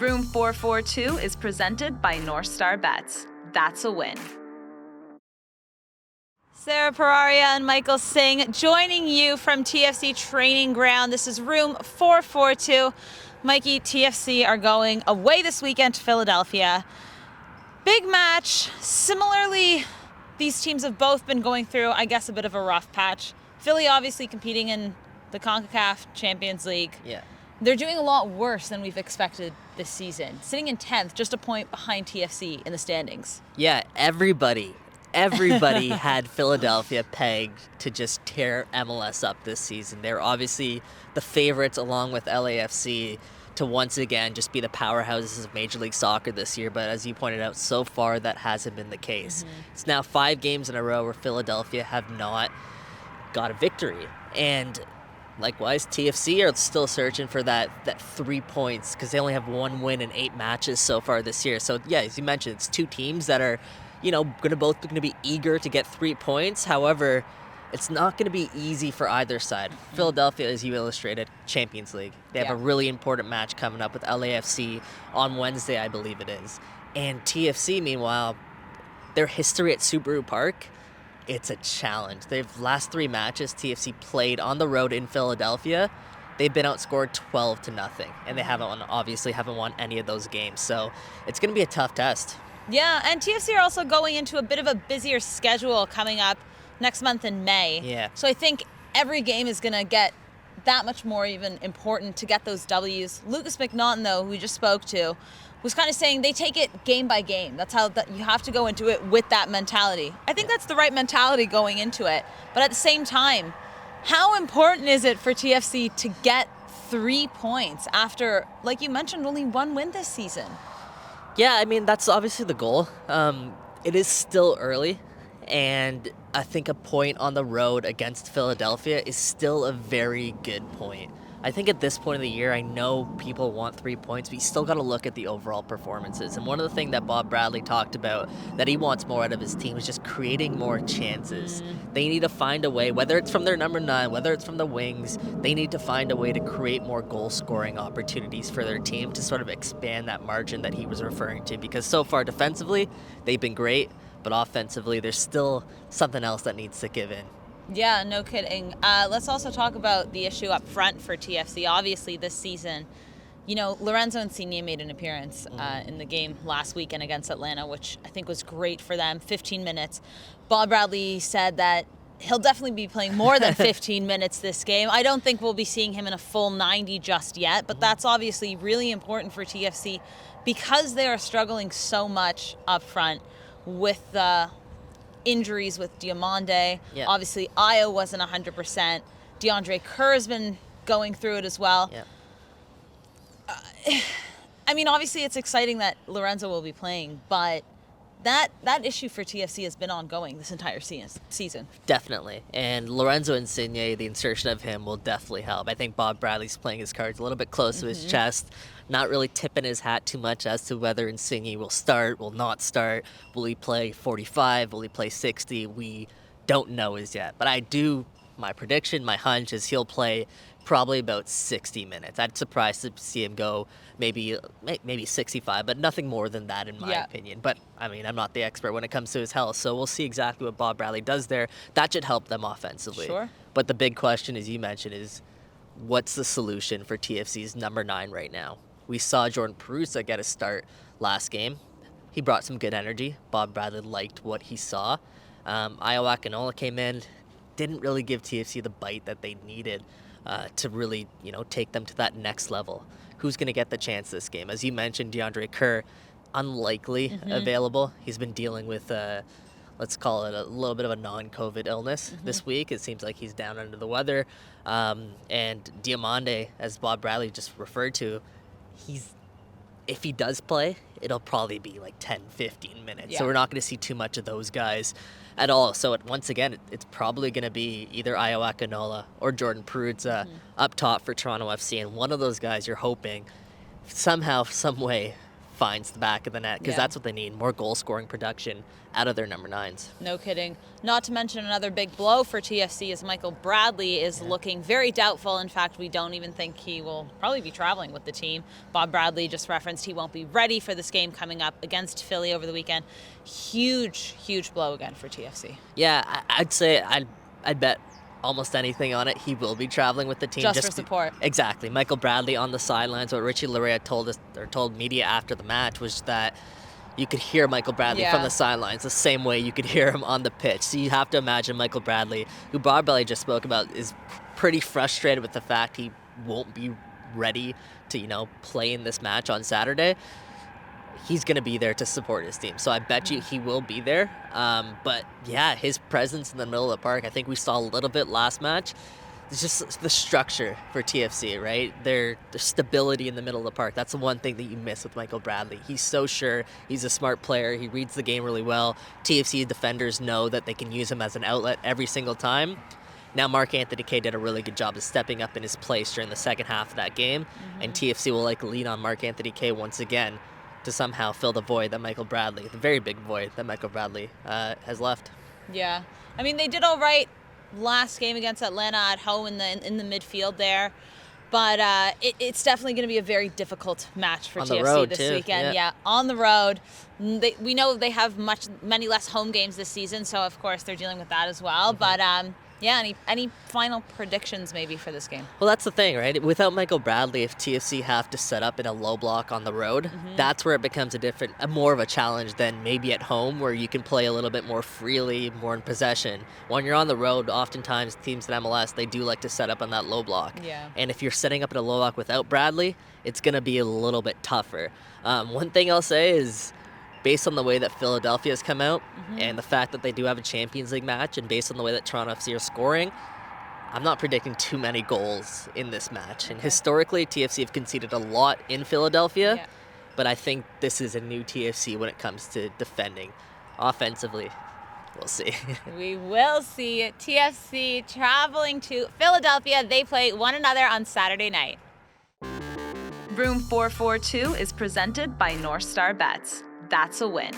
Room 442 is presented by North Star Bets. That's a win. Sarah Pararia and Michael Singh joining you from TFC Training Ground. This is room 442. Mikey, TFC are going away this weekend to Philadelphia. Big match. Similarly, these teams have both been going through, I guess, a bit of a rough patch. Philly obviously competing in the CONCACAF Champions League. Yeah. They're doing a lot worse than we've expected this season. Sitting in 10th, just a point behind TFC in the standings. Yeah, everybody had Philadelphia pegged to just tear MLS up this season. They're obviously the favorites along with LAFC to once again just be the powerhouses of Major League Soccer this year. But as you pointed out, so far that hasn't been the case. It's now 5 games in a row where Philadelphia have not got a victory. And likewise, TFC are still searching for that 3 points because they only have 1 win in 8 matches so far this year. So yeah, as you mentioned, it's 2 teams that are, both going to be eager to get 3 points. However, it's not going to be easy for either side. Philadelphia, as you illustrated, Champions League. They have a really important match coming up with LAFC on Wednesday, I believe it is. And TFC, meanwhile, their history at Subaru Park, it's a challenge. They've last 3 matches TFC played on the road in Philadelphia. They've been outscored 12-0, and they obviously haven't won any of those games. So it's going to be a tough test. Yeah, and TFC are also going into a bit of a busier schedule coming up next month in May. Yeah. So I think every game is going to get that much more even important to get those W's. Lucas McNaughton, though, who we just spoke to, was kind of saying they take it game by game. That's how you have to go into it with that mentality. I think that's the right mentality going into it. But at the same time, how important is it for TFC to get 3 points after, like you mentioned, only 1 win this season? Yeah, I mean, that's obviously the goal. It is still early, and I think a point on the road against Philadelphia is still a very good point. I think at this point of the year, I know people want 3 points, but you still got to look at the overall performances. And one of the things that Bob Bradley talked about that he wants more out of his team is just creating more chances. They need to find a way, whether it's from their number 9, whether it's from the wings, they need to find a way to create more goal-scoring opportunities for their team to sort of expand that margin that he was referring to. Because so far defensively, they've been great, but offensively, there's still something else that needs to give in. Yeah, no kidding. Let's also talk about the issue up front for TFC. Obviously, this season, Lorenzo Insigne made an appearance in the game last weekend against Atlanta, which I think was great for them, 15 minutes. Bob Bradley said that he'll definitely be playing more than 15 minutes this game. I don't think we'll be seeing him in a full 90 just yet, but that's obviously really important for TFC because they are struggling so much up front with injuries with Diomande. Yeah. Obviously, Ayo wasn't 100%. DeAndre Kerr has been going through it as well. Yeah. I mean, obviously, it's exciting that Lorenzo will be playing, but that issue for TFC has been ongoing this entire season. Definitely. And Lorenzo Insigne, the insertion of him will definitely help. I think Bob Bradley's playing his cards a little bit close to his chest, not really tipping his hat too much as to whether Insigne will start, will not start. Will he play 45? Will he play 60? We don't know as yet. But my prediction, my hunch is he'll play probably about 60 minutes. I'd surprised to see him go maybe 65, but nothing more than that in my opinion. But, I mean, I'm not the expert when it comes to his health, so we'll see exactly what Bob Bradley does there. That should help them offensively. Sure. But the big question, as you mentioned, is what's the solution for TFC's number 9 right now? We saw Jordan Perusa get a start last game. He brought some good energy. Bob Bradley liked what he saw. Ayo Akinola came in, didn't really give TFC the bite that they needed to really, take them to that next level. Who's going to get the chance this game? As you mentioned, DeAndre Kerr, unlikely available. He's been dealing with, let's call it a little bit of a non-COVID illness this week. It seems like he's down under the weather. And Diomande, as Bob Bradley just referred to, if he does play, it'll probably be like 10, 15 minutes. Yeah. So we're not going to see too much of those guys at all. So once again, it's probably going to be either Ayo Akinola or Jordan Perusa up top for Toronto FC. And one of those guys you're hoping somehow, some way, finds the back of the net, because that's what they need, more goal-scoring production out of their number 9s. No kidding. Not to mention another big blow for TFC is Michael Bradley is looking very doubtful. In fact, we don't even think he will probably be traveling with the team. Bob Bradley just referenced he won't be ready for this game coming up against Philly over the weekend. Huge blow again for TFC. Yeah, I'd say I'd bet almost anything on it. He will be traveling with the team. Just for support. Exactly. Michael Bradley on the sidelines. What Richie Laryea told media after the match was that you could hear Michael Bradley from the sidelines the same way you could hear him on the pitch. So you have to imagine Michael Bradley, who Bob Bradley just spoke about, is pretty frustrated with the fact he won't be ready to, play in this match on Saturday. He's going to be there to support his team. So I bet you he will be there. But yeah, his presence in the middle of the park, I think we saw a little bit last match. It's just the structure for TFC, right? Their stability in the middle of the park. That's the one thing that you miss with Michael Bradley. He's so sure. He's a smart player. He reads the game really well. TFC defenders know that they can use him as an outlet every single time. Now Anthony-Kaye did a really good job of stepping up in his place during the second half of that game. And TFC will likely lean on Anthony-Kaye once again to somehow fill the void that Michael Bradley, the very big void that Michael Bradley has left. Yeah. I mean, they did all right last game against Atlanta at home in the midfield there. But it's definitely going to be a very difficult match for TFC this weekend. Yeah, on the road. We know they have many less home games this season, so of course they're dealing with that as well. But any final predictions maybe for this game? Well, that's the thing, right? Without Michael Bradley, if TFC have to set up in a low block on the road, that's where it becomes more of a challenge than maybe at home, where you can play a little bit more freely, more in possession. When you're on the road, oftentimes teams in MLS, they do like to set up on that low block. Yeah. And if you're setting up in a low block without Bradley, it's going to be a little bit tougher. One thing I'll say is, based on the way that Philadelphia has come out and the fact that they do have a Champions League match, and based on the way that Toronto FC are scoring, I'm not predicting too many goals in this match. And historically, TFC have conceded a lot in Philadelphia, but I think this is a new TFC when it comes to defending. Offensively, we'll see. We will see. TFC traveling to Philadelphia. They play one another on Saturday night. Room 442 is presented by North Star Bets. That's a win.